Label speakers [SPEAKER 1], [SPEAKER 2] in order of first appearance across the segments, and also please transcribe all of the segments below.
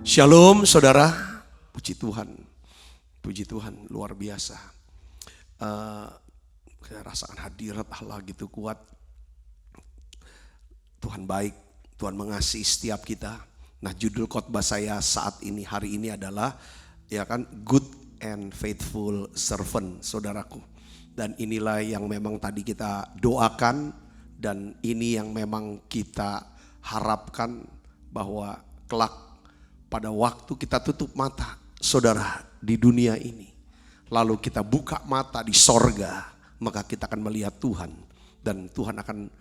[SPEAKER 1] Shalom saudara, puji Tuhan luar biasa. Saya rasakan hadirat Allah gitu kuat. Tuhan baik, Tuhan mengasihi setiap kita. Nah, judul khotbah saya saat ini, hari ini adalah good and faithful servant, saudaraku. Dan inilah yang memang tadi kita doakan, dan ini yang memang kita harapkan bahwa kelak pada waktu kita tutup mata, saudara, di dunia ini, lalu kita buka mata di sorga, maka kita akan melihat Tuhan, dan Tuhan akan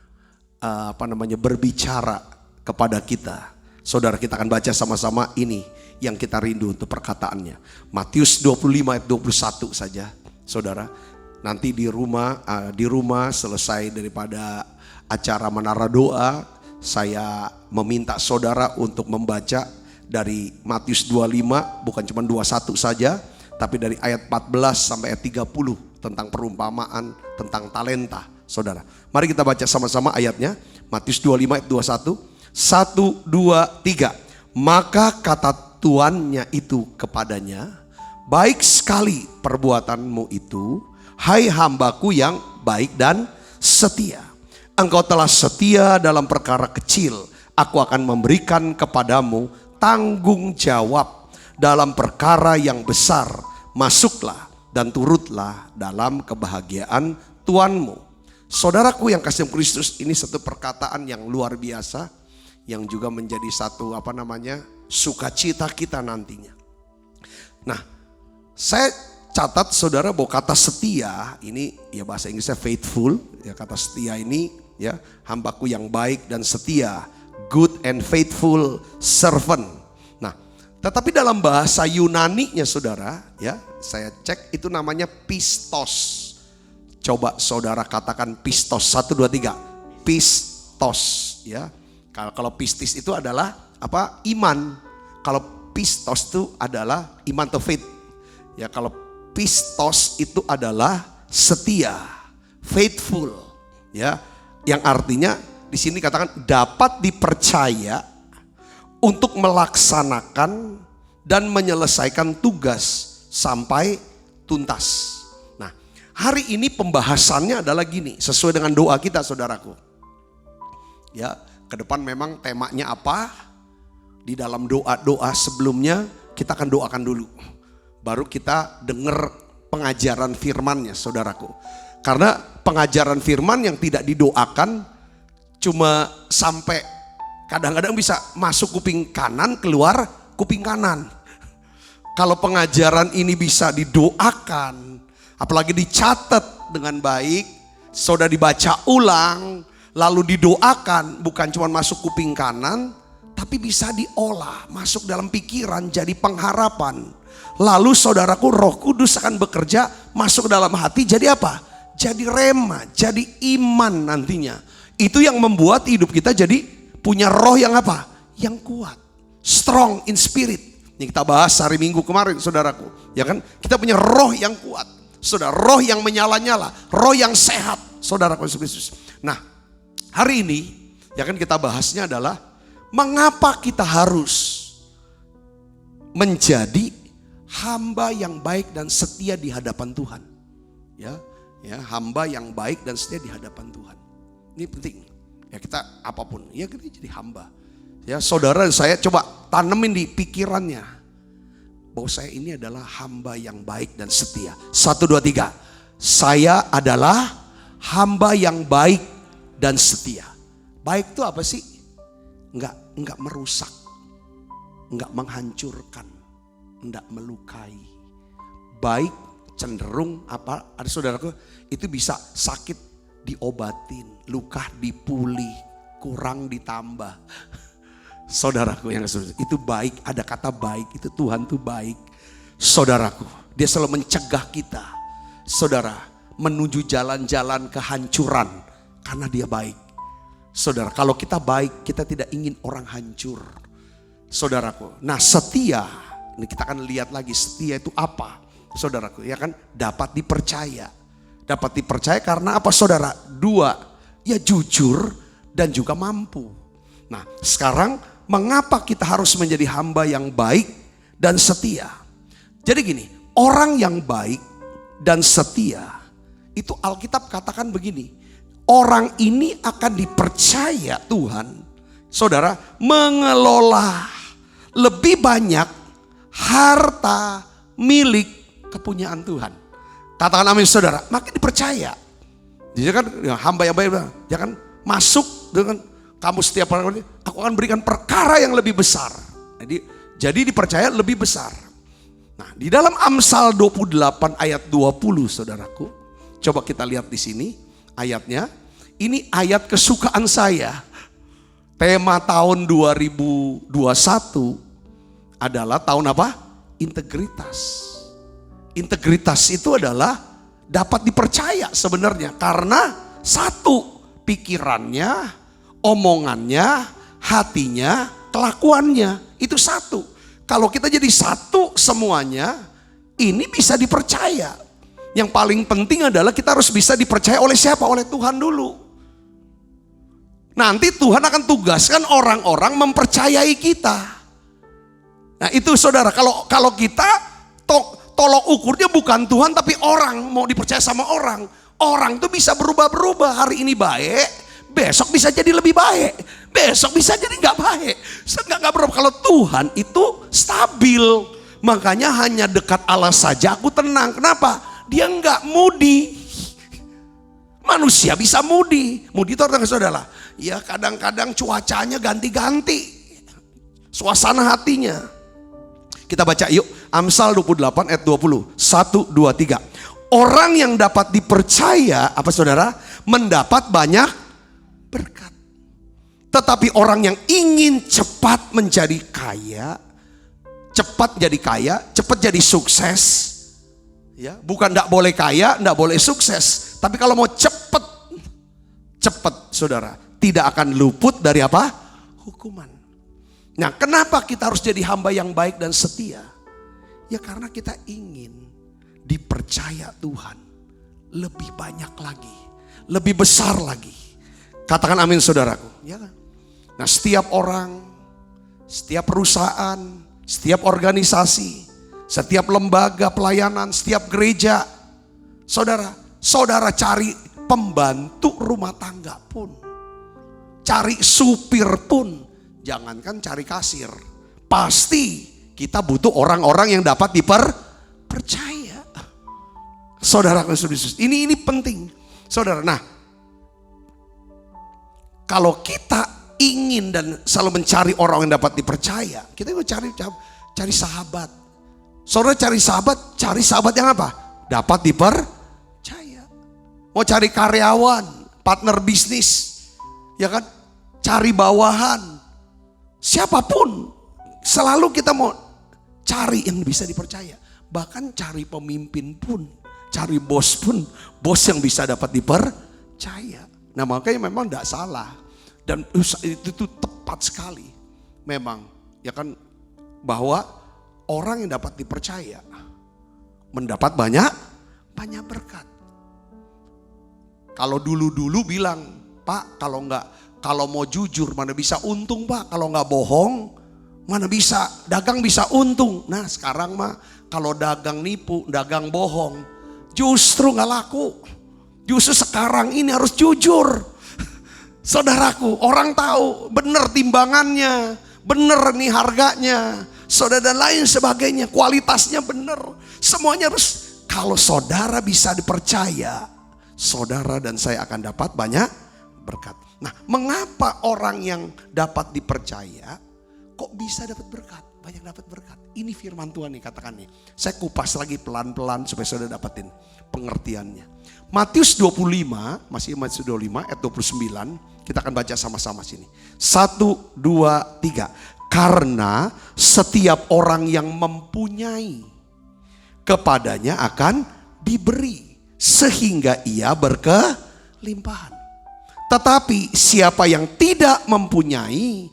[SPEAKER 1] berbicara kepada kita. Saudara, kita akan baca sama-sama ini yang kita rindu untuk perkataannya. Matius 25 ayat 21 saja, saudara. Nanti di rumah selesai daripada acara menara doa, saya meminta saudara untuk membaca dari Matius 25, bukan cuma 21 saja, tapi dari ayat 14 sampai ayat 30 tentang perumpamaan, tentang talenta, saudara. Mari kita baca sama-sama ayatnya. Matius 25 ayat 21. 1, 2, 3. Maka kata tuannya itu kepadanya, baik sekali perbuatanmu itu, hai hambaku yang baik dan setia. Engkau telah setia dalam perkara kecil, aku akan memberikan kepadamu tanggung jawab dalam perkara yang besar. Masuklah dan turutlah dalam kebahagiaan Tuanmu. Saudaraku yang kasih Kristus, ini satu perkataan yang luar biasa, yang juga menjadi satu sukacita kita nantinya. Nah, saya catat saudara bahwa kata setia ini bahasa Inggrisnya faithful, kata setia ini hambaku yang baik dan setia, good and faithful servant. Nah, tetapi dalam bahasa Yunani-nya saudara, saya cek itu namanya pistos. Coba saudara katakan pistos. 1, 2, 3. Pistos, Kalau pistis itu adalah iman. Kalau pistos itu adalah iman atau faith. Kalau pistos itu adalah setia, faithful, yang artinya di sini katakan dapat dipercaya untuk melaksanakan dan menyelesaikan tugas sampai tuntas. Nah, hari ini pembahasannya adalah gini, sesuai dengan doa kita saudaraku. Ke depan memang temanya apa? Di dalam doa-doa sebelumnya kita akan doakan dulu. Baru kita dengar pengajaran firman-Nya saudaraku. Karena pengajaran firman yang tidak didoakan cuma sampai kadang-kadang bisa masuk kuping kanan, keluar kuping kanan. Kalau pengajaran ini bisa didoakan, apalagi dicatat dengan baik, saudara dibaca ulang, lalu didoakan, bukan cuma masuk kuping kanan, tapi bisa diolah, masuk dalam pikiran, jadi pengharapan. Lalu saudaraku, Roh Kudus akan bekerja, masuk dalam hati, jadi apa? Jadi rema, jadi iman nantinya. Itu yang membuat hidup kita jadi punya roh yang apa? Yang kuat, strong in spirit. Ini kita bahas hari Minggu kemarin saudaraku, kita punya roh yang kuat, saudara, roh yang menyala-nyala, roh yang sehat, saudaraku Yesus Kristus. Nah, hari ini kita bahasnya adalah mengapa kita harus menjadi hamba yang baik dan setia di hadapan Tuhan. Hamba yang baik dan setia di hadapan Tuhan. Ini penting. Kita apapun, kita jadi hamba. Saudara, saya coba tanemin di pikirannya bahwa saya ini adalah hamba yang baik dan setia. 1, 2, 3. Saya adalah hamba yang baik dan setia. Baik itu apa sih? Enggak merusak, enggak menghancurkan, enggak melukai. Baik cenderung ada saudaraku, itu bisa sakit diobatin, luka dipulih, kurang ditambah. Saudaraku yang itu baik, ada kata baik, itu Tuhan tuh baik. Saudaraku, dia selalu mencegah kita, saudara, menuju jalan-jalan kehancuran karena dia baik. Saudara, kalau kita baik, kita tidak ingin orang hancur. Saudaraku, nah setia, ini kita akan lihat lagi setia itu apa. Saudaraku, dapat dipercaya. Dapat dipercaya karena apa saudara? 2, jujur dan juga mampu. Nah, sekarang mengapa kita harus menjadi hamba yang baik dan setia? Jadi gini, orang yang baik dan setia, itu Alkitab katakan begini, orang ini akan dipercaya Tuhan, saudara, mengelola lebih banyak harta milik kepunyaan Tuhan. Katakan amin saudara, makin dipercaya. Jadi kan ya, hamba yang baik, jangan masuk dengan kamu setiap hari, aku akan berikan perkara yang lebih besar. Jadi dipercaya lebih besar. Nah, di dalam Amsal 28 ayat 20, saudaraku, coba kita lihat di sini ayatnya. Ini ayat kesukaan saya. Tema tahun 2021 adalah tahun apa? Integritas. Integritas itu adalah dapat dipercaya sebenarnya karena satu, pikirannya, omongannya, hatinya, kelakuannya, itu satu. Kalau kita jadi satu semuanya, ini bisa dipercaya. Yang paling penting adalah kita harus bisa dipercaya oleh siapa? Oleh Tuhan dulu. Nanti Tuhan akan tugaskan orang-orang mempercayai kita. Nah itu saudara, kalau kita tolok ukurnya bukan Tuhan tapi orang, mau dipercaya sama orang. Orang tuh bisa berubah-berubah, hari ini baik, besok bisa jadi lebih baik, besok bisa jadi nggak baik, nggak berubah. Kalau Tuhan itu stabil, makanya hanya dekat Allah saja aku tenang. Kenapa? Dia nggak mudi. Manusia bisa mudi itu orang saudara. Ya kadang-kadang cuacanya ganti-ganti, suasana hatinya. Kita baca yuk, Amsal 28 ayat 20, 1, 2, 3. Orang yang dapat dipercaya, apa saudara? Mendapat banyak berkat. Tetapi orang yang ingin cepat menjadi kaya, cepat jadi sukses, ya, bukan enggak boleh kaya, enggak boleh sukses. Tapi kalau mau cepat saudara, tidak akan luput dari apa? Hukuman. Nah, kenapa kita harus jadi hamba yang baik dan setia? Ya karena kita ingin dipercaya Tuhan lebih banyak lagi, lebih besar lagi. Katakan amin saudaraku, ya kan? Nah, setiap orang, setiap perusahaan, setiap organisasi, setiap lembaga pelayanan, setiap gereja, saudara cari pembantu rumah tangga pun, cari supir pun, jangankan cari kasir, pasti kita butuh orang-orang yang dapat dipercaya. Saudara, ini penting, saudara. Nah, kalau kita ingin dan selalu mencari orang yang dapat dipercaya, kita juga cari sahabat. Saudara cari sahabat yang apa? Dapat dipercaya. Mau cari karyawan, partner bisnis, ya kan? Cari bawahan, siapapun, selalu kita mau cari yang bisa dipercaya. Bahkan cari pemimpin pun, cari bos pun, bos yang bisa dapat dipercaya. Nah makanya memang tidak salah. Dan itu tepat sekali. Memang, ya kan, bahwa orang yang dapat dipercaya mendapat banyak berkat. Kalau dulu bilang, Pak, kalau mau jujur mana bisa untung, Pak. Kalau nggak bohong mana bisa dagang bisa untung. Nah sekarang mah kalau dagang nipu, dagang bohong, justru nggak laku. Justru sekarang ini harus jujur. Saudaraku, orang tahu benar timbangannya, benar nih harganya, saudara, dan lain sebagainya, kualitasnya benar. Semuanya harus, kalau saudara bisa dipercaya, saudara dan saya akan dapat banyak berkat. Nah, mengapa orang yang dapat dipercaya kok bisa dapat berkat? Banyak dapat berkat. Ini firman Tuhan nih, katakan nih. Saya kupas lagi pelan-pelan supaya saudara dapatin pengertiannya. Matius 25, masih Matius 25 ayat 29. Kita akan baca sama-sama sini. 1, 2, 3. Karena setiap orang yang mempunyai, kepadanya akan diberi, sehingga ia berkelimpahan. Tetapi siapa yang tidak mempunyai,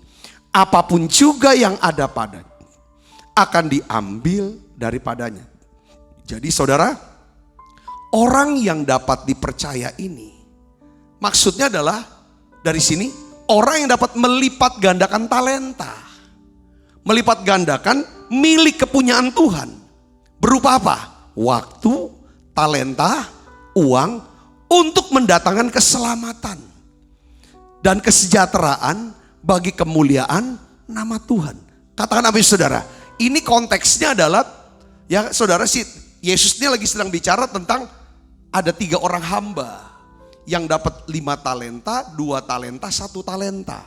[SPEAKER 1] apapun juga yang ada padanya akan diambil daripadanya. Jadi saudara, orang yang dapat dipercaya ini, maksudnya adalah dari sini orang yang dapat melipat gandakan talenta. melipat gandakan milik kepunyaan Tuhan. Berupa apa? Waktu, talenta, uang untuk mendatangkan keselamatan dan kesejahteraan bagi kemuliaan nama Tuhan. Katakan amin saudara. Ini konteksnya adalah, ya saudara, Yesus ini lagi sedang bicara tentang ada 3 orang hamba yang dapat 5 talenta, 2 talenta, 1 talenta.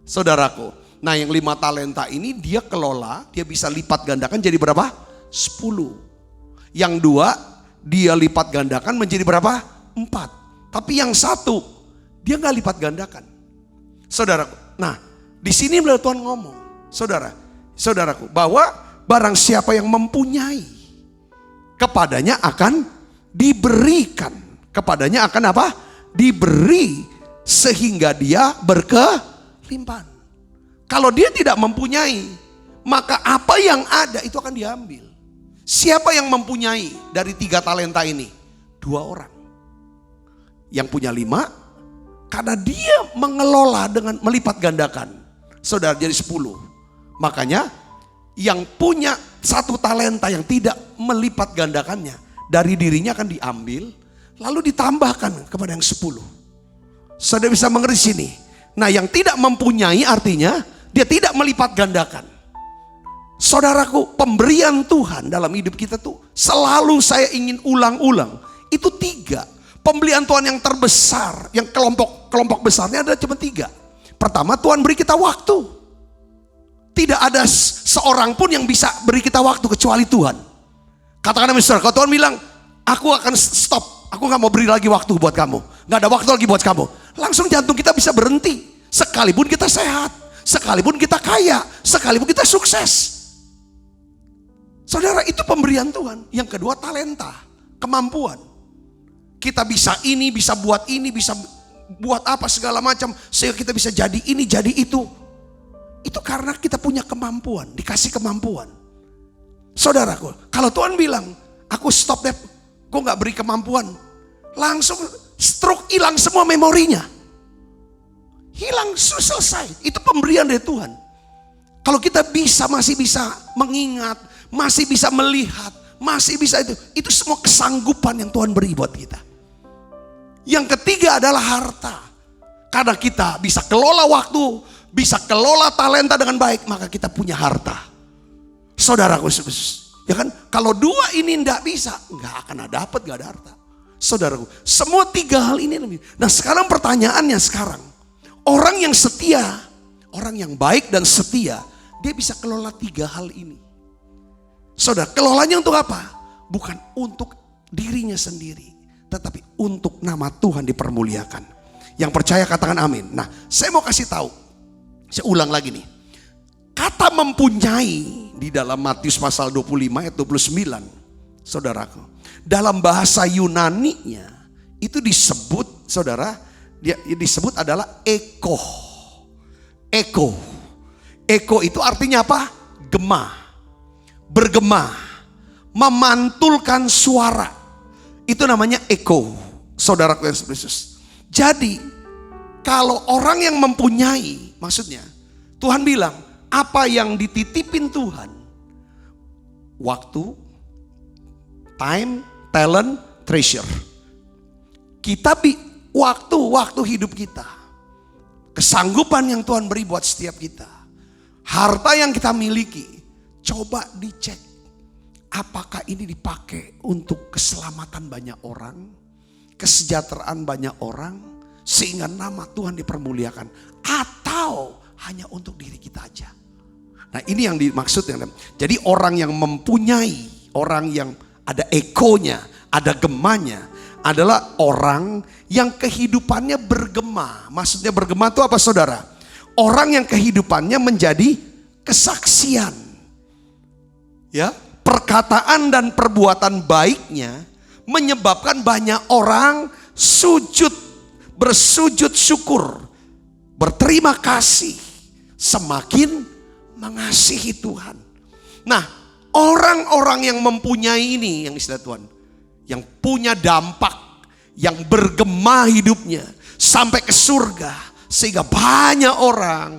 [SPEAKER 1] Saudaraku, nah yang 5 talenta ini dia kelola, dia bisa lipat gandakan jadi berapa? 10. Yang 2 dia lipat gandakan menjadi berapa? 4. Tapi yang 1 dia nggak lipat gandakan. Saudaraku, nah di sini Tuhan ngomong, saudaraku, bahwa barang siapa yang mempunyai, kepadanya akan diberikan. Kepadanya akan apa? Diberi sehingga dia berkelimpahan. Kalau dia tidak mempunyai, maka apa yang ada itu akan diambil. Siapa yang mempunyai dari 3 talenta ini? 2 orang. Yang punya 5, karena dia mengelola dengan melipat gandakan. Saudara, jadi 10. Makanya yang punya 1 talenta yang tidak melipat gandakannya, dari dirinya akan diambil, lalu ditambahkan kepada yang 10. Saudara bisa mengerti sini. Nah yang tidak mempunyai artinya dia tidak melipat gandakan. Saudaraku, pemberian Tuhan dalam hidup kita tuh selalu saya ingin ulang-ulang. Itu 3. Pemberian Tuhan yang terbesar, yang kelompok besarnya ada cuma 3. Pertama, Tuhan beri kita waktu. Tidak ada seorang pun yang bisa beri kita waktu kecuali Tuhan. Katakan amin saudara, kalau Tuhan bilang, aku akan stop, aku gak mau beri lagi waktu buat kamu, gak ada waktu lagi buat kamu, langsung jantung kita bisa berhenti. Sekalipun kita sehat, sekalipun kita kaya, sekalipun kita sukses. Saudara, itu pemberian Tuhan. Yang kedua, talenta, kemampuan. Kita bisa ini, bisa buat apa segala macam, sehingga kita bisa jadi ini, jadi itu. Itu karena kita punya kemampuan, dikasih kemampuan. Saudaraku, kalau Tuhan bilang, aku stop deh, gue gak beri kemampuan, langsung stroke, hilang semua memorinya. Hilang, selesai. Itu pemberian dari Tuhan. Kalau kita masih bisa mengingat, masih bisa melihat, masih bisa itu semua kesanggupan yang Tuhan beri buat kita. Yang ketiga adalah harta. Karena kita bisa kelola waktu, bisa kelola talenta dengan baik, maka kita punya harta. Saudaraku, ya kan? Kalau 2 ini enggak bisa, enggak akan dapat, enggak ada harta. Saudaraku, semua 3 hal ini lebih. Nah sekarang pertanyaannya sekarang, orang yang setia, orang yang baik dan setia, dia bisa kelola 3 hal ini. Saudara, kelolanya untuk apa? Bukan untuk dirinya sendiri, tetapi untuk nama Tuhan dipermuliakan. Yang percaya katakan amin. Nah, saya mau kasih tahu. Saya ulang lagi nih. Kata mempunyai di dalam Matius pasal 25 ayat 29. Saudaraku, dalam bahasa Yunani-nya itu disebut, saudara, dia disebut adalah eko. Eko. Eko itu artinya apa? Gema. Bergema. Memantulkan suara. Itu namanya eko. Saudaraku yang Yesus. Jadi kalau orang yang mempunyai, maksudnya Tuhan bilang apa yang dititipin Tuhan, waktu, time, talent, treasure. Kita waktu hidup kita, kesanggupan yang Tuhan beri buat setiap kita, harta yang kita miliki, coba dicek apakah ini dipakai untuk keselamatan banyak orang, kesejahteraan banyak orang, sehingga nama Tuhan dipermuliakan, atau hanya untuk diri kita aja. Nah ini yang dimaksud. Jadi orang yang mempunyai, orang yang ada ekonya, ada gemanya, adalah orang yang kehidupannya bergema. Maksudnya bergema itu apa saudara? Orang yang kehidupannya menjadi kesaksian. Ya, perkataan dan perbuatan baiknya menyebabkan banyak orang bersujud syukur, berterima kasih, semakin mengasihi Tuhan. Nah, orang-orang yang mempunyai ini, yang istilah Tuhan, yang punya dampak, yang bergema hidupnya sampai ke surga, sehingga banyak orang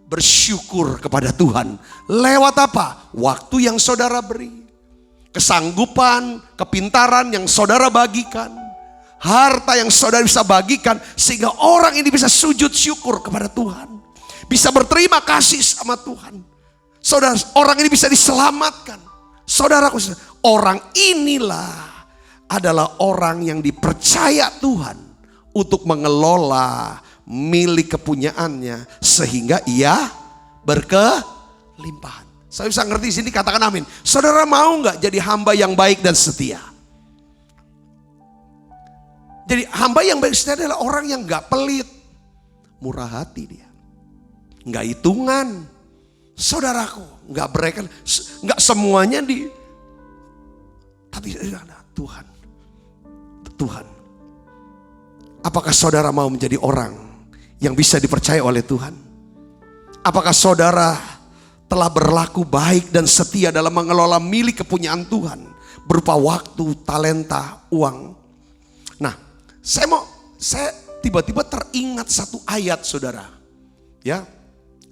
[SPEAKER 1] bersyukur kepada Tuhan. Lewat apa? Waktu yang saudara beri. Kesanggupan, kepintaran yang saudara bagikan. Harta yang saudara bisa bagikan. Sehingga orang ini bisa sujud syukur kepada Tuhan. Bisa berterima kasih sama Tuhan. Saudara, orang ini bisa diselamatkan. Saudaraku, orang inilah adalah orang yang dipercaya Tuhan untuk mengelola milik kepunyaannya sehingga ia berkelimpahan. Saya bisa ngerti di sini, katakan amin. Saudara mau nggak jadi hamba yang baik dan setia? Jadi hamba yang baik dan setia adalah orang yang nggak pelit, murah hati dia, nggak hitungan. Saudaraku, nggak berikan, nggak semuanya tapi Tuhan. Apakah saudara mau menjadi orang yang bisa dipercaya oleh Tuhan? Apakah saudara telah berlaku baik dan setia dalam mengelola milik kepunyaan Tuhan berupa waktu, talenta, uang? Nah, saya tiba-tiba teringat satu ayat, saudara. Ya,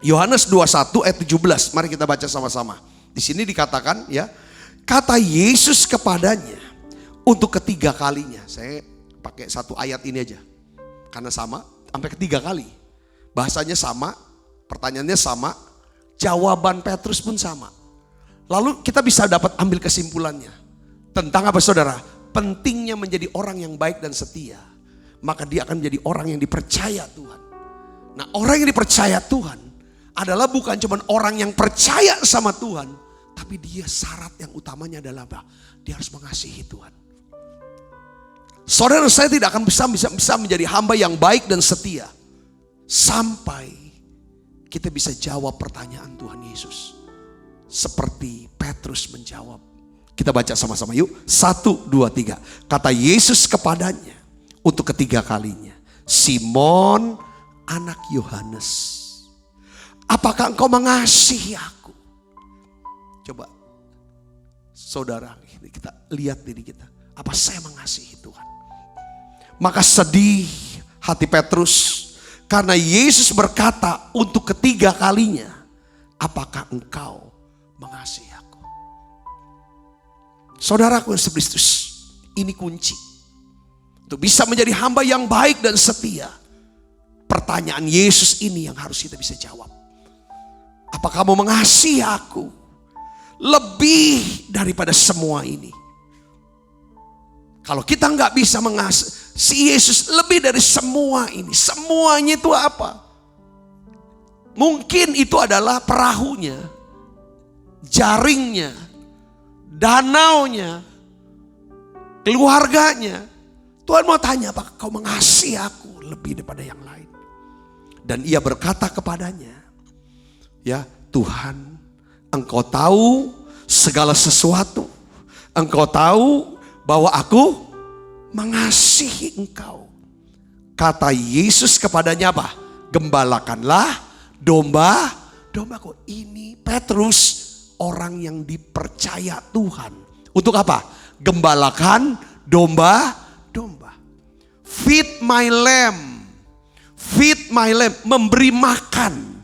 [SPEAKER 1] Yohanes 21 ayat 17. Mari kita baca sama-sama. Di sini dikatakan, ya, kata Yesus kepadanya untuk ketiga kalinya. Saya pakai satu ayat ini aja, karena sama, sampai ketiga kali. Bahasanya sama, pertanyaannya sama, jawaban Petrus pun sama. Lalu kita bisa dapat ambil kesimpulannya. Tentang apa, saudara? Pentingnya menjadi orang yang baik dan setia. Maka dia akan menjadi orang yang dipercaya Tuhan. Nah, orang yang dipercaya Tuhan adalah bukan cuma orang yang percaya sama Tuhan, tapi dia syarat yang utamanya adalah apa? Dia harus mengasihi Tuhan. Saudara, saya tidak akan bisa menjadi hamba yang baik dan setia sampai kita bisa jawab pertanyaan Tuhan Yesus seperti Petrus menjawab. Kita baca sama-sama yuk. 1, 2, 3. Kata Yesus kepadanya untuk ketiga kalinya, Simon anak Yohanes, apakah engkau mengasihi aku? Coba saudara, kita lihat diri kita. Apa saya mengasihi Tuhan? Maka sedih hati Petrus karena Yesus berkata untuk ketiga kalinya, apakah engkau mengasihi aku? Saudaraku yang Kristus, ini kunci untuk bisa menjadi hamba yang baik dan setia. Pertanyaan Yesus ini yang harus kita bisa jawab. Apakah kamu mengasihi aku lebih daripada semua ini? Kalau kita nggak bisa mengasihi Yesus lebih dari semua ini, semuanya itu apa? Mungkin itu adalah perahunya, jaringnya, danaunya, keluarganya. Tuhan mau tanya, apakah kau mengasihi aku lebih daripada yang lain? Dan ia berkata kepadanya, ya Tuhan, engkau tahu segala sesuatu. Engkau tahu bahwa aku mengasihi engkau. Kata Yesus kepadanya apa? Gembalakanlah domba-dombaku. Ini Petrus, orang yang dipercaya Tuhan. Untuk apa? Gembalakan domba-domba. Feed my lamb. Feed my lamb. Memberi makan.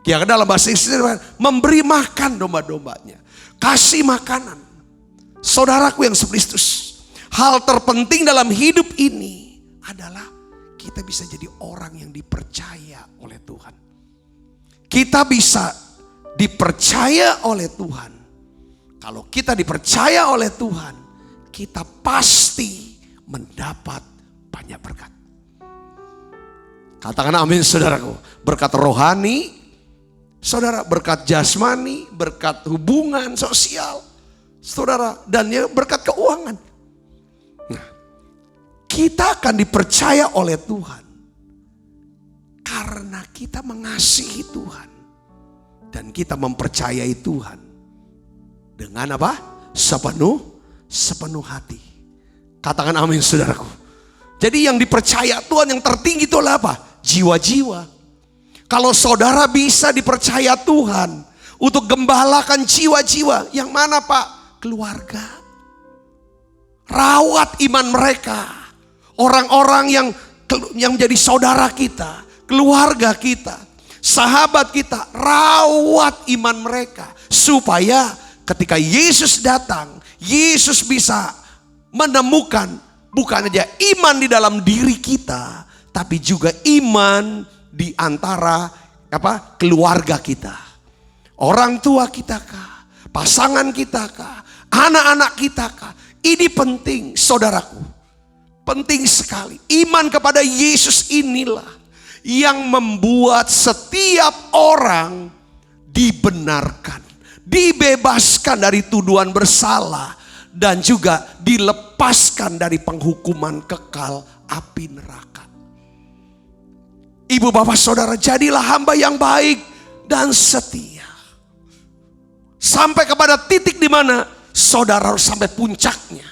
[SPEAKER 1] Ya, dalam bahasa Inggris memberi makan domba-dombanya. Kasih makanan. Saudaraku yang Kristus, hal terpenting dalam hidup ini adalah kita bisa jadi orang yang dipercaya oleh Tuhan. Kita bisa dipercaya oleh Tuhan. Kalau kita dipercaya oleh Tuhan, kita pasti mendapat banyak berkat. Katakan amin, saudaraku. Berkat rohani, saudara, berkat jasmani, berkat hubungan sosial, saudara, dan berkat keuangan. Nah, kita akan dipercaya oleh Tuhan karena kita mengasihi Tuhan dan kita mempercayai Tuhan dengan apa? Sepenuh hati. Katakan amin, saudaraku. Jadi yang dipercaya Tuhan yang tertinggi itu adalah apa? Jiwa-jiwa. Kalau saudara bisa dipercaya Tuhan untuk gembalakan jiwa-jiwa, yang mana Pak? Keluarga. Rawat iman mereka. Orang-orang yang menjadi saudara kita, keluarga kita. sahabat kita, rawat iman mereka. Supaya ketika Yesus datang, Yesus bisa menemukan bukan aja iman di dalam diri kita, tapi juga iman di antara keluarga kita. Orang tua kita kah, pasangan kita kah, anak-anak kita kah. Ini penting saudaraku, penting sekali. Iman kepada Yesus inilah yang membuat setiap orang dibenarkan, dibebaskan dari tuduhan bersalah, dan juga dilepaskan dari penghukuman kekal api neraka. Ibu bapak saudara, jadilah hamba yang baik dan setia. Sampai kepada titik di mana saudara harus sampai puncaknya,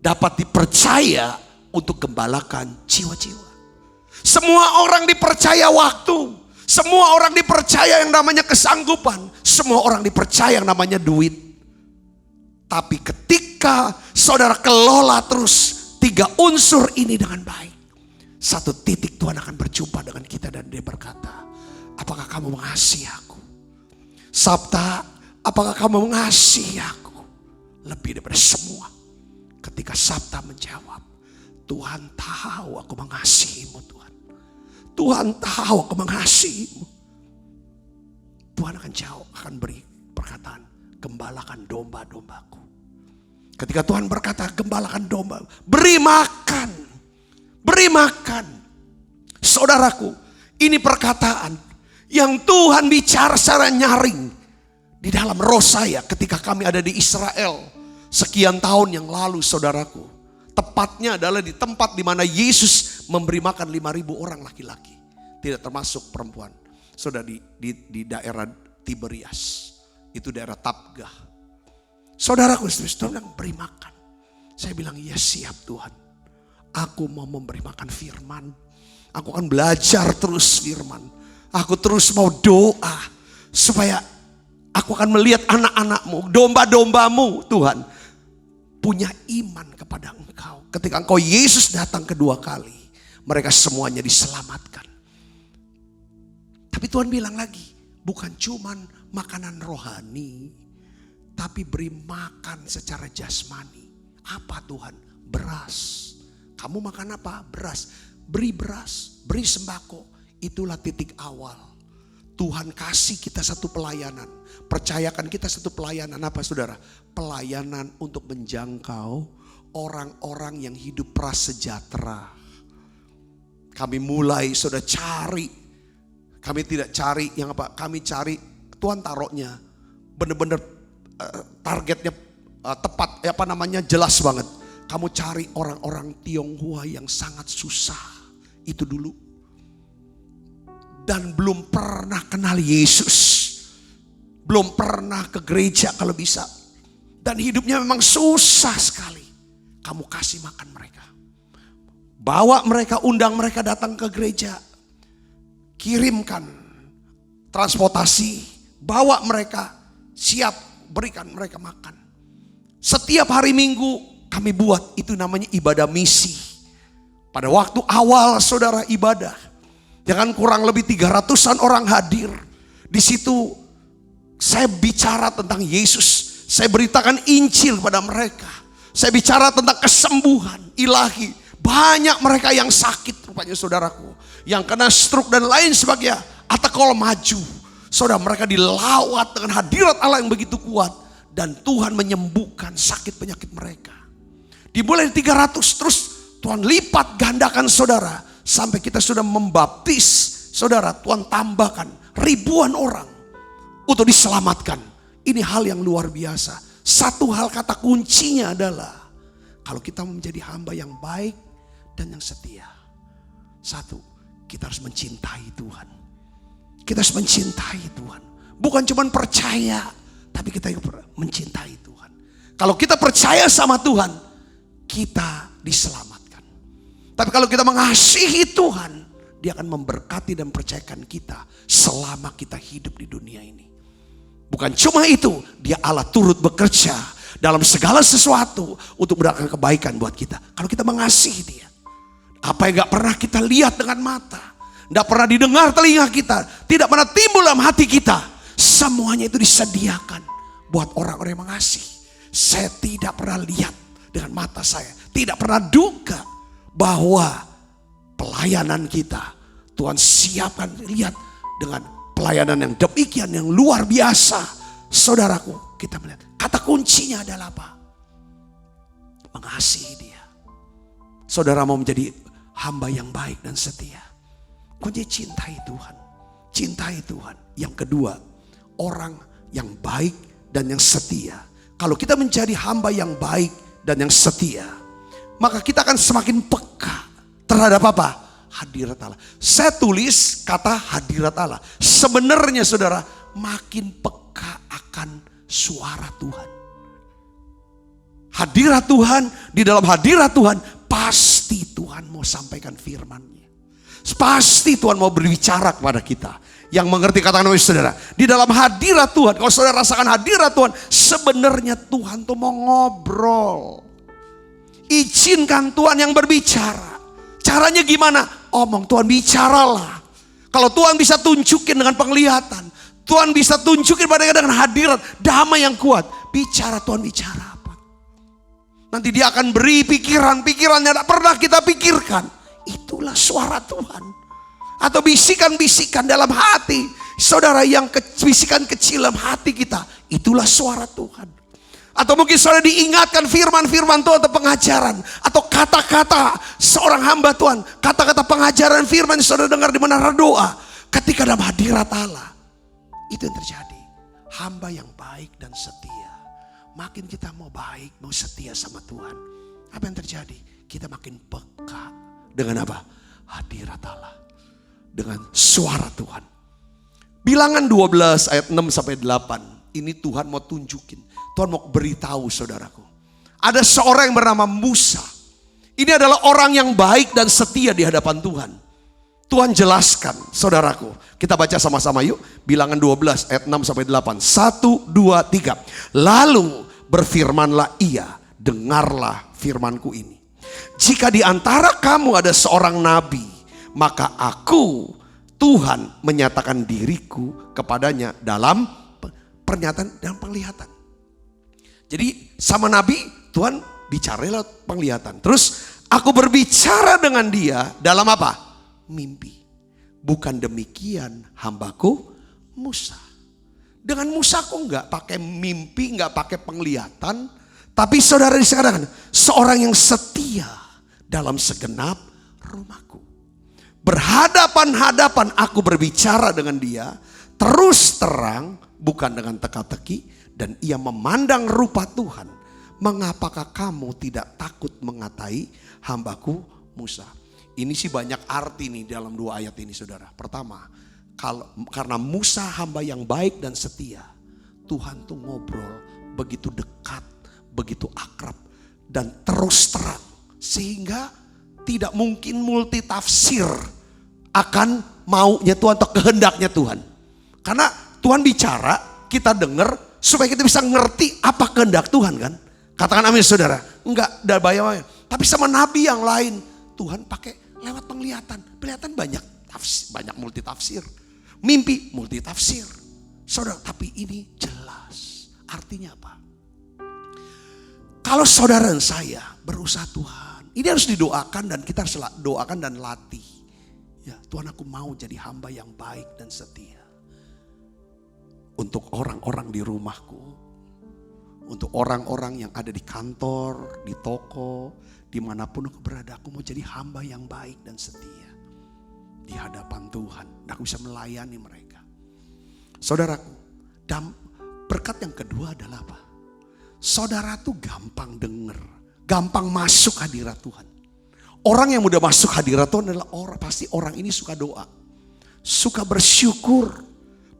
[SPEAKER 1] dapat dipercaya untuk gembalakan jiwa-jiwa. Semua orang dipercaya waktu, semua orang dipercaya yang namanya kesanggupan, semua orang dipercaya yang namanya duit. Tapi ketika saudara kelola terus 3 unsur ini dengan baik, satu titik Tuhan akan berjumpa dengan kita dan dia berkata, apakah kamu mengasihi aku? Sabta, apakah kamu mengasihi aku? Lebih daripada semua. Ketika Sabta menjawab, Tuhan tahu aku mengasihimu Tuhan. Tuhan tahu aku mengasihimu. Tuhan akan jawab, akan beri perkataan, gembalakan domba-dombaku. Ketika Tuhan berkata gembalakan domba, beri makan. Beri makan. Saudaraku, ini perkataan yang Tuhan bicara secara nyaring di dalam roh saya ketika kami ada di Israel sekian tahun yang lalu saudaraku. Tepatnya adalah di tempat di mana Yesus memberi makan 5.000 orang laki-laki. Tidak termasuk perempuan. Sudah di daerah Tiberias. Itu daerah Tabgah. Saudaraku, Tuhan bilang beri makan. Saya bilang ya siap Tuhan. Aku mau memberi makan firman. Aku akan belajar terus firman. Aku terus mau doa. Supaya aku akan melihat anak-anakmu, domba-dombamu Tuhan. Punya iman kepada engkau. Ketika engkau Yesus datang kedua kali, mereka semuanya diselamatkan. Tapi Tuhan bilang lagi, bukan cuman makanan rohani, tapi beri makan secara jasmani. Apa Tuhan? Beras. Kamu makan apa? Beras. Beri beras, beri sembako. Itulah titik awal. Tuhan kasih kita satu pelayanan. Percayakan kita satu pelayanan. Apa saudara? Pelayanan untuk menjangkau orang-orang yang hidup prasejahtera. Kami mulai sudah cari. Kami tidak cari yang apa? Kami cari Tuhan taruhnya. Benar-benar targetnya tepat. Jelas banget. Kamu cari orang-orang Tionghoa yang sangat susah. Itu dulu. Dan belum pernah kenal Yesus. Belum pernah ke gereja kalau bisa. Dan hidupnya memang susah sekali. Kamu kasih makan mereka. Bawa mereka, undang mereka datang ke gereja. Kirimkan transportasi. Bawa mereka, siap berikan mereka makan. Setiap hari Minggu kami buat, itu namanya ibadah misi. Pada waktu awal saudara ibadah. Jangan kurang lebih 300-an orang hadir. Di situ saya bicara tentang Yesus. Saya beritakan Injil kepada mereka. Saya bicara tentang kesembuhan ilahi. Banyak mereka yang sakit rupanya saudaraku. Yang kena stroke dan lain sebagainya. Atau maju. Saudara, mereka dilawat dengan hadirat Allah yang begitu kuat. Dan Tuhan menyembuhkan sakit penyakit mereka. Dimulai 300 terus Tuhan lipat gandakan saudara. Sampai kita sudah membaptis, saudara, Tuhan tambahkan ribuan orang untuk diselamatkan. Ini hal yang luar biasa. Satu hal kata kuncinya adalah, kalau kita menjadi hamba yang baik dan yang setia. Satu, kita harus mencintai Tuhan. Kita harus mencintai Tuhan. Bukan cuma percaya, tapi kita mencintai Tuhan. Kalau kita percaya sama Tuhan, kita diselamatkan. Tapi kalau kita mengasihi Tuhan, Dia akan memberkati dan percayakan kita selama kita hidup di dunia ini. Bukan cuma itu, Dia Allah turut bekerja dalam segala sesuatu untuk mendatangkan kebaikan buat kita. Kalau kita mengasihi Dia, apa yang gak pernah kita lihat dengan mata, Tidak pernah didengar telinga kita, tidak pernah timbul dalam hati kita. Semuanya itu disediakan buat orang-orang yang mengasihi. Saya tidak pernah lihat dengan mata saya, tidak pernah duga bahwa pelayanan kita Tuhan siapkan. Lihat dengan pelayanan yang demikian, yang luar biasa. Saudaraku, kita melihat kata kuncinya adalah apa? Mengasihi Dia. Saudara mau menjadi hamba yang baik dan setia, kunci cintai Tuhan. Cintai Tuhan. Yang kedua, orang yang baik dan yang setia. Kalau kita menjadi hamba yang baik dan yang setia, maka kita akan semakin peka terhadap apa? Hadirat Allah. Saya tulis kata hadirat Allah. Sebenarnya saudara, makin peka akan suara Tuhan. Hadirat Tuhan, di dalam hadirat Tuhan, pasti Tuhan mau sampaikan firman-Nya. Pasti Tuhan mau berbicara kepada kita. Yang mengerti katakan saudara, di dalam hadirat Tuhan, kalau saudara rasakan hadirat Tuhan, sebenarnya Tuhan tuh mau ngobrol. Izinkan Tuhan yang berbicara. Caranya gimana? Omong, Tuhan bicaralah. Kalau Tuhan bisa tunjukin dengan penglihatan, Tuhan bisa tunjukin pada kita dengan hadirat, damai yang kuat. Bicara Tuhan, bicara apa? Nanti Dia akan beri pikiran-pikiran yang tidak pernah kita pikirkan. Itulah suara Tuhan. Atau bisikan-bisikan dalam hati. Saudara, yang bisikan kecil dalam hati kita, itulah suara Tuhan. Atau mungkin saudara diingatkan firman-firman Tuhan atau pengajaran. Atau kata-kata seorang hamba Tuhan. Kata-kata pengajaran firman yang saudara dengar di menara doa. Ketika dalam hadirat Allah. Itu yang terjadi. Hamba yang baik dan setia. Makin kita mau baik, mau setia sama Tuhan. Apa yang terjadi? Kita makin peka. Dengan apa? Hadirat Allah. Dengan suara Tuhan. Bilangan 12 ayat 6 sampai 8. Ini Tuhan mau tunjukin. Tuhan mau beritahu saudaraku. Ada seorang yang bernama Musa. Ini adalah orang yang baik dan setia di hadapan Tuhan. Tuhan jelaskan saudaraku. Kita baca sama-sama yuk. Bilangan 12 ayat 6 sampai 8. 1, 2, 3. Lalu berfirmanlah ia. Dengarlah firmanku ini. Jika di antara kamu ada seorang nabi, maka aku, Tuhan, menyatakan diriku kepadanya dalam pernyataan dan penglihatan. Jadi sama Nabi, Tuhan bicara lewat penglihatan. Terus aku berbicara dengan dia dalam apa? Mimpi. Bukan demikian hambaku Musa. Dengan Musa aku enggak pakai mimpi, enggak pakai penglihatan. Tapi saudara dikatakan, seorang yang setia dalam segenap rumahku. Berhadapan-hadapan aku berbicara dengan dia, terus terang, bukan dengan teka-teki, dan ia memandang rupa Tuhan. Mengapakah kamu tidak takut mengatai hambaku Musa? Ini sih banyak arti nih dalam dua ayat ini saudara. Pertama, karena Musa hamba yang baik dan setia, Tuhan tuh ngobrol begitu dekat, begitu akrab, dan terus terang. Sehingga tidak mungkin multitafsir akan maunya Tuhan atau kehendaknya Tuhan. Karena Tuhan bicara, kita dengar supaya kita bisa ngerti apa kehendak Tuhan kan. Katakan amin saudara. Enggak ada bayang. Tapi sama nabi yang lain, Tuhan pakai lewat penglihatan. Penglihatan banyak tafsir, banyak multitafsir. Mimpi multitafsir. Saudara, tapi ini jelas. Artinya apa? Kalau saudara dan saya berusaha Tuhan, ini harus didoakan dan kita harus doakan dan latih. Ya, Tuhan, aku mau jadi hamba yang baik dan setia. Untuk orang-orang di rumahku. Untuk orang-orang yang ada di kantor, di toko, dimanapun aku berada. Aku mau jadi hamba yang baik dan setia. Di hadapan Tuhan. Dan aku bisa melayani mereka. Saudaraku, dan berkat yang kedua adalah apa? Saudara tuh gampang denger, gampang masuk hadirat Tuhan. Orang yang mudah masuk hadirat Tuhan adalah pasti orang ini suka doa, suka bersyukur,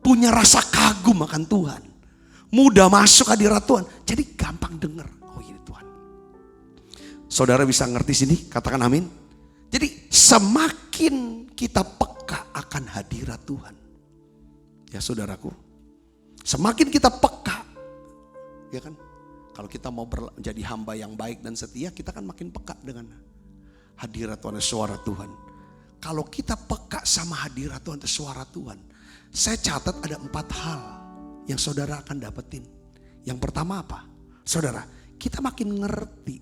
[SPEAKER 1] punya rasa kagum akan Tuhan, mudah masuk hadirat Tuhan, jadi gampang denger. Oh ini Tuhan. Saudara bisa ngerti sini? Katakan amin. Jadi semakin kita peka akan hadirat Tuhan, ya saudaraku, semakin kita peka, ya kan? Kalau kita mau menjadi hamba yang baik dan setia, kita kan makin peka dengan hadirat Tuhan, suara Tuhan. kalau kita peka sama hadirat Tuhan, suara Tuhan, saya catat ada 4 hal yang saudara akan dapetin. Yang pertama apa? Saudara, kita makin ngerti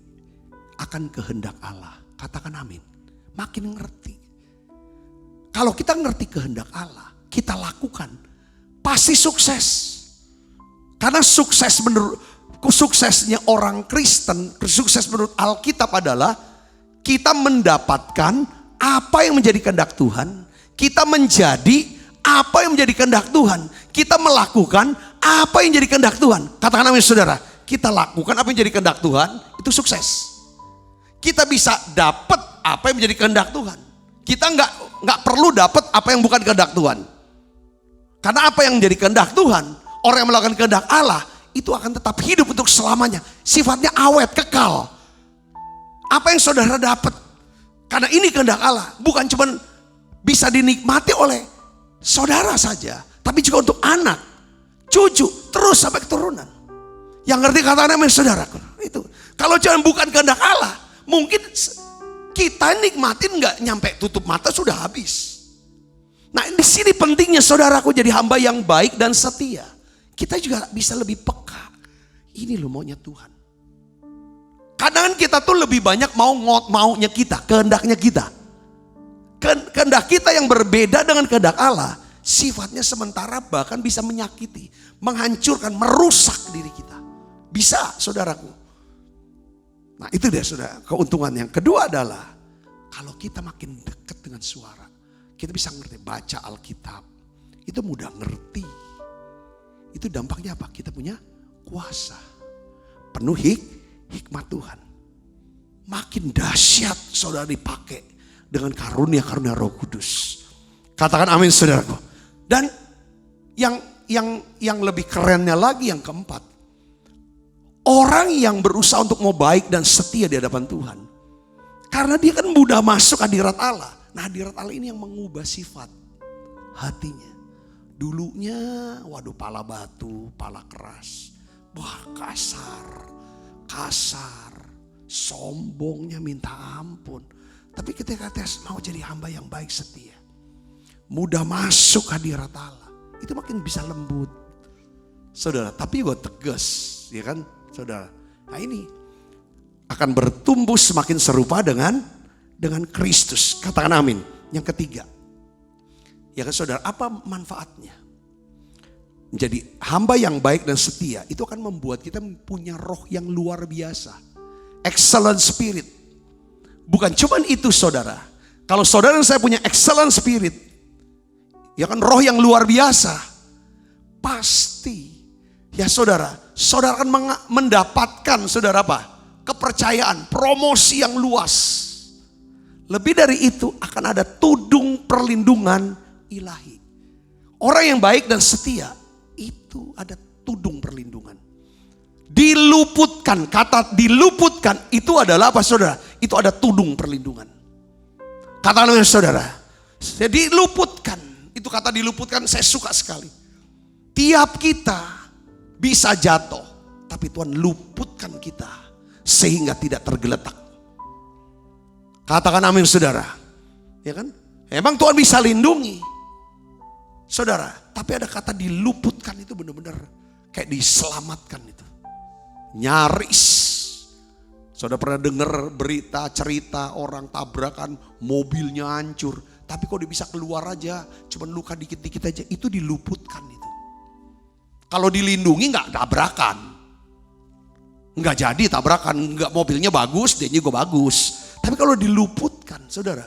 [SPEAKER 1] akan kehendak Allah. Katakan amin. Makin ngerti. Kalau kita ngerti kehendak Allah, kita lakukan, pasti sukses. Karena suksesnya orang Kristen, sukses menurut Alkitab adalah kita mendapatkan apa yang menjadi kehendak Tuhan, kita menjadi apa yang menjadi kehendak Tuhan, kita melakukan apa yang menjadi kehendak Tuhan. Katakan amin saudara, kita lakukan apa yang menjadi kehendak Tuhan, itu sukses. Kita bisa dapat apa yang menjadi kehendak Tuhan. Kita nggak perlu dapat apa yang bukan kehendak Tuhan. Karena apa yang menjadi kehendak Tuhan, orang yang melakukan kehendak Allah, itu akan tetap hidup untuk selamanya. Sifatnya awet, kekal. Apa yang saudara dapat, karena ini kehendak Allah, bukan cuma bisa dinikmati oleh saudara saja, tapi juga untuk anak, cucu, terus sampai keturunan. Yang ngerti katakan amin saudara. Itu. Kalau jangan bukan kehendak Allah, mungkin kita nikmatin nggak nyampe tutup mata sudah habis. Nah di sini pentingnya saudaraku jadi hamba yang baik dan setia. Kita juga bisa lebih peka. Ini loh maunya Tuhan. Kadang kita tuh lebih banyak maunya kita, kehendaknya kita. Kehendak kita yang berbeda dengan kehendak Allah, sifatnya sementara bahkan bisa menyakiti, menghancurkan, merusak diri kita. Bisa saudaraku. Nah itu dia saudara, keuntungan yang kedua adalah kalau kita makin dekat dengan suara, kita bisa ngerti, baca Alkitab, itu mudah ngerti. Itu dampaknya apa? Kita punya kuasa, penuh hikmat Tuhan. Makin dahsyat saudara dipakai dengan karunia-karunia Roh Kudus. Katakan amin saudaraku. Dan yang lebih kerennya lagi yang keempat, orang yang berusaha untuk mau baik dan setia di hadapan Tuhan, karena dia kan mudah masuk hadirat Allah. Nah hadirat Allah ini yang mengubah sifat hatinya. Dulunya waduh pala batu, pala keras, wah kasar, sombongnya minta ampun. Tapi ketika kita mau jadi hamba yang baik setia, mudah masuk hadirat Allah, itu makin bisa lembut. Saudara, tapi juga tegas, ya kan saudara. Nah ini akan bertumbuh semakin serupa dengan Kristus. Katakan amin. Yang ketiga, ya kan saudara, apa manfaatnya? Menjadi hamba yang baik dan setia, itu akan membuat kita punya roh yang luar biasa. Excellent spirit. Bukan cuma itu saudara. Kalau saudara dan saya punya excellent spirit, ya kan roh yang luar biasa, pasti ya saudara akan mendapatkan saudara apa? Kepercayaan, promosi yang luas. Lebih dari itu akan ada tudung perlindungan ilahi. Orang yang baik dan setia itu ada tudung perlindungan. Diluputkan, kata diluputkan itu adalah apa saudara? Itu ada tudung perlindungan. Katakan saudara, jadi diluputkan. Itu kata diluputkan saya suka sekali. Tiap kita bisa jatuh, tapi Tuhan luputkan kita sehingga tidak tergeletak. Katakan amin saudara. Ya kan? Emang Tuhan bisa lindungi saudara, tapi ada kata diluputkan itu benar-benar kayak diselamatkan itu. Nyaris. Saudara pernah dengar berita cerita orang tabrakan, mobilnya hancur, tapi kok dia bisa keluar aja, cuman luka dikit-dikit aja, itu diluputkan itu. Kalau dilindungi nggak tabrakan, nggak jadi tabrakan, nggak mobilnya bagus, dia juga bagus. Tapi kalau diluputkan, saudara,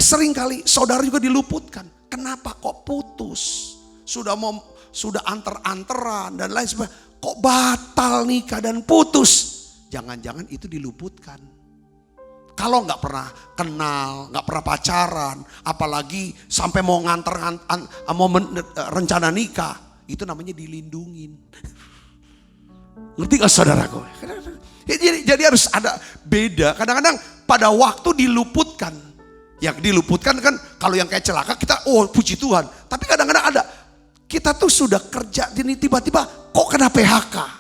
[SPEAKER 1] sering kali saudara juga diluputkan. Kenapa kok putus? Sudah anter-anteran dan lain sebagainya. Kok batal nikah dan putus? Jangan-jangan itu diluputkan. Kalau nggak pernah kenal, nggak pernah pacaran, apalagi sampai mau rencana nikah, itu namanya dilindungin. Ngerti gak saudaraku? Jadi harus ada beda. Kadang-kadang pada waktu diluputkan, yang diluputkan kan kalau yang kayak celaka kita puji Tuhan. Tapi kadang-kadang ada, kita tuh sudah kerja ini tiba-tiba kok kena PHK.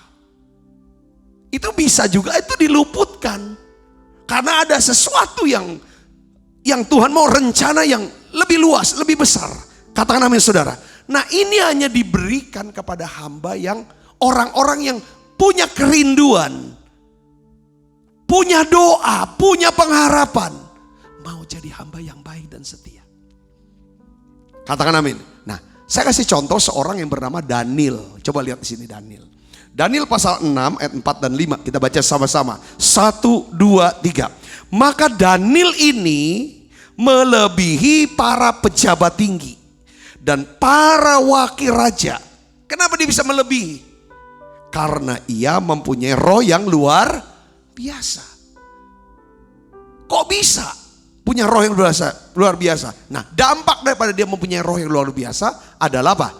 [SPEAKER 1] Itu bisa juga itu diluputkan. Karena ada sesuatu yang Yang Tuhan mau rencana yang lebih luas, lebih besar. Katakan amin saudara. Nah ini hanya diberikan kepada hamba yang orang-orang yang punya kerinduan, punya doa, punya pengharapan. Mau jadi hamba yang baik dan setia. Katakan amin. Nah saya kasih contoh seorang yang bernama Daniel. Coba lihat di sini Daniel. Daniel pasal 6 ayat 4 dan 5. Kita baca sama-sama. 1, 2, 3. Maka Daniel ini melebihi para pejabat tinggi dan para wakil raja. Kenapa dia bisa melebihi? Karena ia mempunyai roh yang luar biasa. Kok bisa punya roh yang luar biasa? Nah, dampak daripada dia mempunyai roh yang luar biasa adalah apa?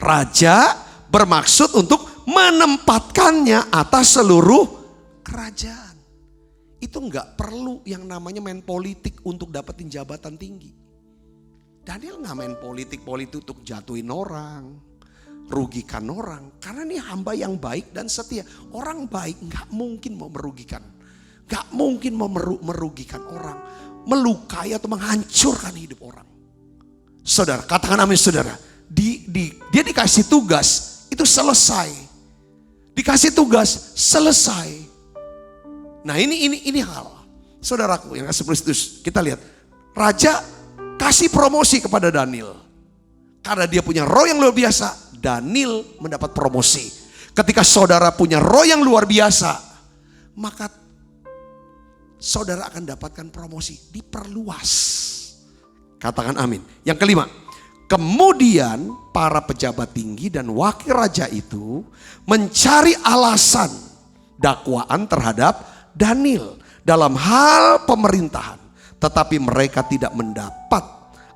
[SPEAKER 1] Raja bermaksud untuk menempatkannya atas seluruh kerajaan. Itu enggak perlu yang namanya main politik untuk dapetin jabatan tinggi. Daniel nggak main politik untuk jatuhin orang, rugikan orang. Karena ini hamba yang baik dan setia. Orang baik nggak mungkin mau merugikan. Nggak mungkin mau merugikan orang. Melukai atau menghancurkan hidup orang. Saudara, katakan amin saudara. Dia dikasih tugas, itu selesai. Dikasih tugas, selesai. Nah ini hal. Saudaraku yang kasih Kristus, kita lihat. Raja kasih promosi kepada Daniel. Karena dia punya roh yang luar biasa, Daniel mendapat promosi. Ketika saudara punya roh yang luar biasa, maka saudara akan dapatkan promosi, diperluas. Katakan amin. Yang kelima, kemudian para pejabat tinggi dan wakil raja itu mencari alasan dakwaan terhadap Daniel dalam hal pemerintahan. Tetapi mereka tidak mendapat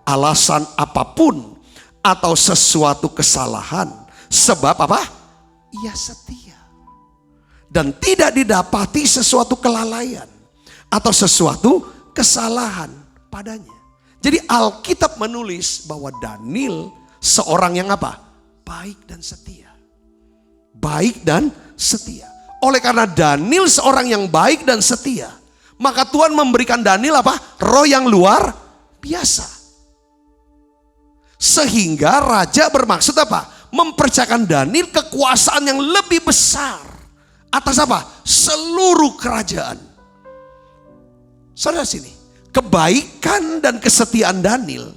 [SPEAKER 1] alasan apapun atau sesuatu kesalahan. Sebab apa? Ia setia. Dan tidak didapati sesuatu kelalaian atau sesuatu kesalahan padanya. Jadi Alkitab menulis bahwa Daniel seorang yang apa? Baik dan setia. Baik dan setia. Oleh karena Daniel seorang yang baik dan setia, maka Tuhan memberikan Daniel apa? Roh yang luar biasa. Sehingga raja bermaksud apa? Mempercayakan Daniel kekuasaan yang lebih besar atas apa? Seluruh kerajaan. Saudara sini, kebaikan dan kesetiaan Daniel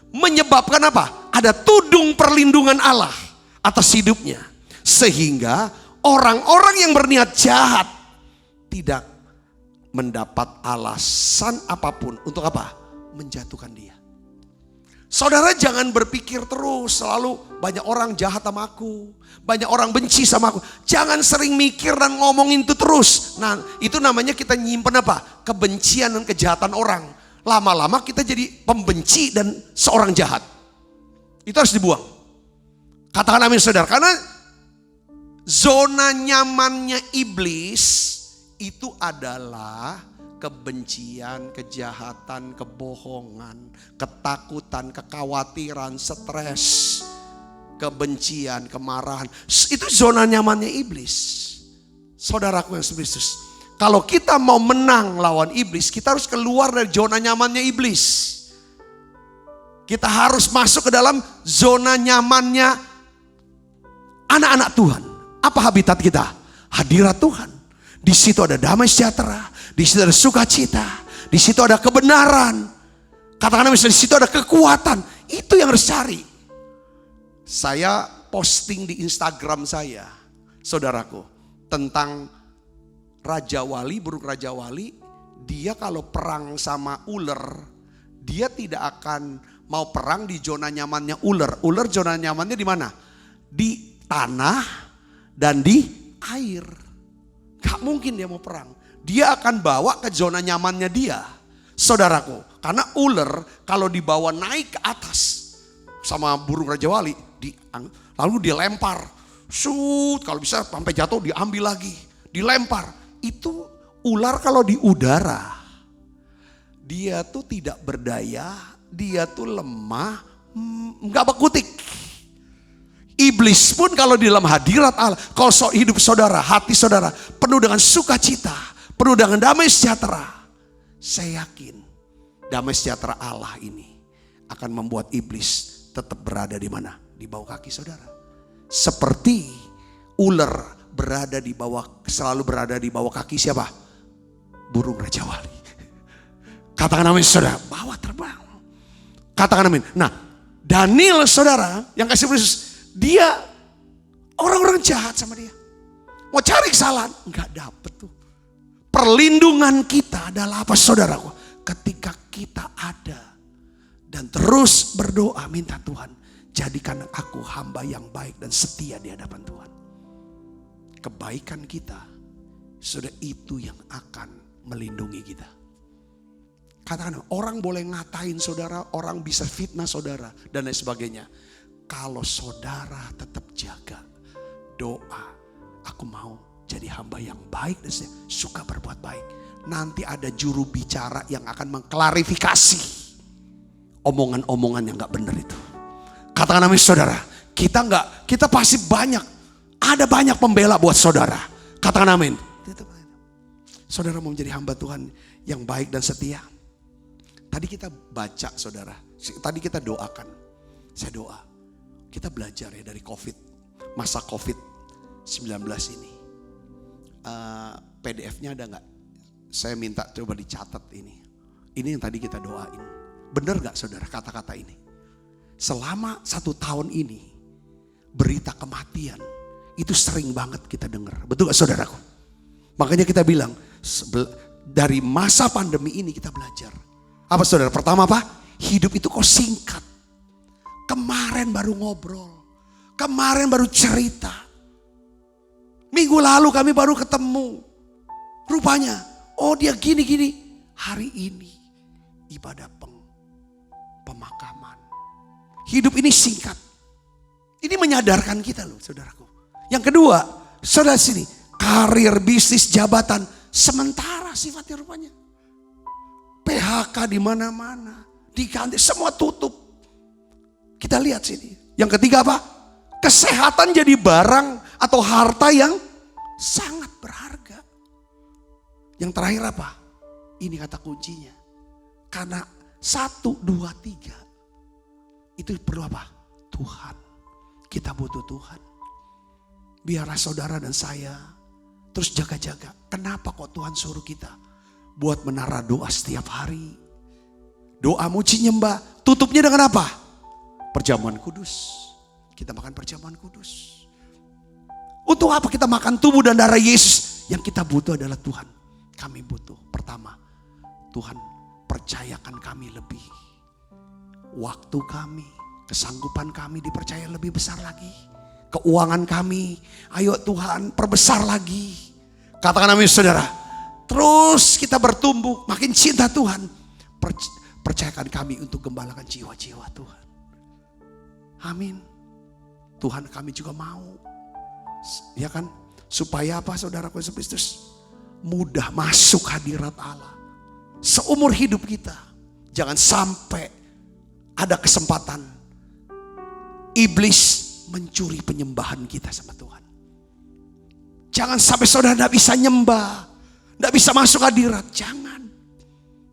[SPEAKER 1] menyebabkan apa? Ada tudung perlindungan Allah atas hidupnya. Sehingga orang-orang yang berniat jahat tidak mendapat alasan apapun untuk apa? Menjatuhkan dia. Saudara jangan berpikir terus selalu banyak orang jahat sama aku, banyak orang benci sama aku. Jangan sering mikir dan ngomongin itu terus. Nah itu namanya kita nyimpen apa? Kebencian dan kejahatan orang. Lama-lama kita jadi pembenci dan seorang jahat. Itu harus dibuang. Katakan amin saudara. Karena zona nyamannya iblis itu adalah kebencian, kejahatan, kebohongan, ketakutan, kekhawatiran, stres, kebencian, kemarahan. Itu zona nyamannya iblis. Saudaraku yang Kristus, kalau kita mau menang lawan iblis, kita harus keluar dari zona nyamannya iblis. Kita harus masuk ke dalam zona nyamannya anak-anak Tuhan. Apa habitat kita? Hadirat Tuhan. Di situ ada damai sejahtera, di situ ada sukacita, di situ ada kebenaran. Katakan misalnya di situ ada kekuatan. Itu yang harus cari. Saya posting di Instagram saya, saudaraku, tentang Raja Wali, burung Raja Wali. Dia kalau perang sama ular, dia tidak akan mau perang di zona nyamannya ular. Ular zona nyamannya di mana? Di tanah dan di air. Gak mungkin dia mau perang. Dia akan bawa ke zona nyamannya dia. Saudaraku, karena ular kalau dibawa naik ke atas sama burung Raja Wali, lalu dia lempar. Kalau bisa sampai jatuh diambil lagi, dilempar. Itu ular kalau di udara, dia tuh tidak berdaya, dia tuh lemah, gak berkutik. Iblis pun kalau di dalam hadirat Allah, kalau hidup saudara, hati saudara penuh dengan sukacita, penuh dengan damai sejahtera, saya yakin damai sejahtera Allah ini akan membuat iblis tetap berada di mana? Di bawah kaki saudara. Seperti ular selalu berada di bawah kaki siapa? Burung Raja Wali. Katakan amin saudara, bawa terbang. Katakan amin. Nah, Daniel saudara yang kasih Yesus, dia orang-orang jahat sama dia. Mau cari kesalahan, enggak dapet tuh. Perlindungan kita adalah apa saudaraku? Ketika kita ada dan terus berdoa minta Tuhan, jadikan aku hamba yang baik dan setia di hadapan Tuhan. Kebaikan kita sudah itu yang akan melindungi kita. Katakan, orang boleh ngatain saudara, orang bisa fitnah saudara dan lain sebagainya. Kalau saudara tetap jaga doa, aku mau jadi hamba yang baik dan suka berbuat baik. Nanti ada juru bicara yang akan mengklarifikasi omongan-omongan yang gak benar itu. Katakan amin saudara, kita pasti ada banyak pembela buat saudara. Katakan amin. Saudara mau menjadi hamba Tuhan yang baik dan setia. Tadi kita baca saudara, tadi kita doakan. Saya doa, kita belajar ya dari COVID, masa COVID-19 ini. PDF-nya ada gak? Saya minta coba dicatat ini. Ini yang tadi kita doain. Benar gak saudara kata-kata ini? Selama 1 tahun ini berita kematian itu sering banget kita dengar. Betul gak saudaraku? Makanya kita bilang dari masa pandemi ini kita belajar. Apa saudara? Pertama apa? Hidup itu kok singkat. Kemarin baru ngobrol. Kemarin baru cerita. Minggu lalu kami baru ketemu. Rupanya, oh dia gini-gini. Hari ini ibadah pemakaman. Hidup ini singkat. Ini menyadarkan kita loh saudaraku. Yang kedua, saudara sini, karir, bisnis, jabatan sementara sifatnya rupanya. PHK di mana-mana, diganti, semua tutup. Kita lihat sini. Yang ketiga apa? Kesehatan jadi barang atau harta yang sangat berharga. Yang terakhir apa? Ini kata kuncinya. Karena 1, 2, 3 itu perlu apa? Tuhan. Kita butuh Tuhan. Biarlah saudara dan saya terus jaga-jaga. Kenapa kok Tuhan suruh kita buat menara doa setiap hari? Doa muji nyembah. Tutupnya dengan apa? Perjamuan kudus. Kita makan perjamuan kudus. Untuk apa kita makan tubuh dan darah Yesus? Yang kita butuh adalah Tuhan. Kami butuh. Pertama, Tuhan percayakan kami lebih. Waktu kami, kesanggupan kami dipercaya lebih besar lagi. Keuangan kami, ayo Tuhan perbesar lagi. Katakan amin saudara. Terus kita bertumbuh, makin cinta Tuhan. Percayakan kami untuk gembalakan jiwa-jiwa Tuhan. Amin. Tuhan kami juga mau. Ya kan? Supaya apa saudaraku Yesus Kristus? Mudah masuk hadirat Allah. Seumur hidup kita. Jangan sampai ada kesempatan iblis mencuri penyembahan kita sama Tuhan. Jangan sampai saudara tidak bisa nyembah. Tidak bisa masuk hadirat. Jangan.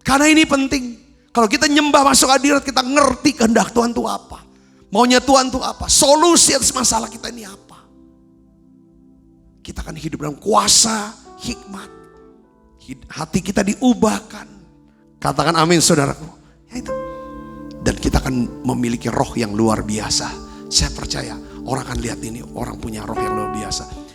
[SPEAKER 1] Karena ini penting. Kalau kita nyembah masuk hadirat, kita ngerti kehendak Tuhan itu apa. Maunya Tuhan itu apa. Solusi atas masalah kita ini apa. Kita akan hidup dalam kuasa, hikmat. Hati kita diubahkan. Katakan amin saudaraku. Ya itu. Dan kita akan memiliki roh yang luar biasa. Saya percaya orang akan lihat ini, orang punya roh yang luar biasa.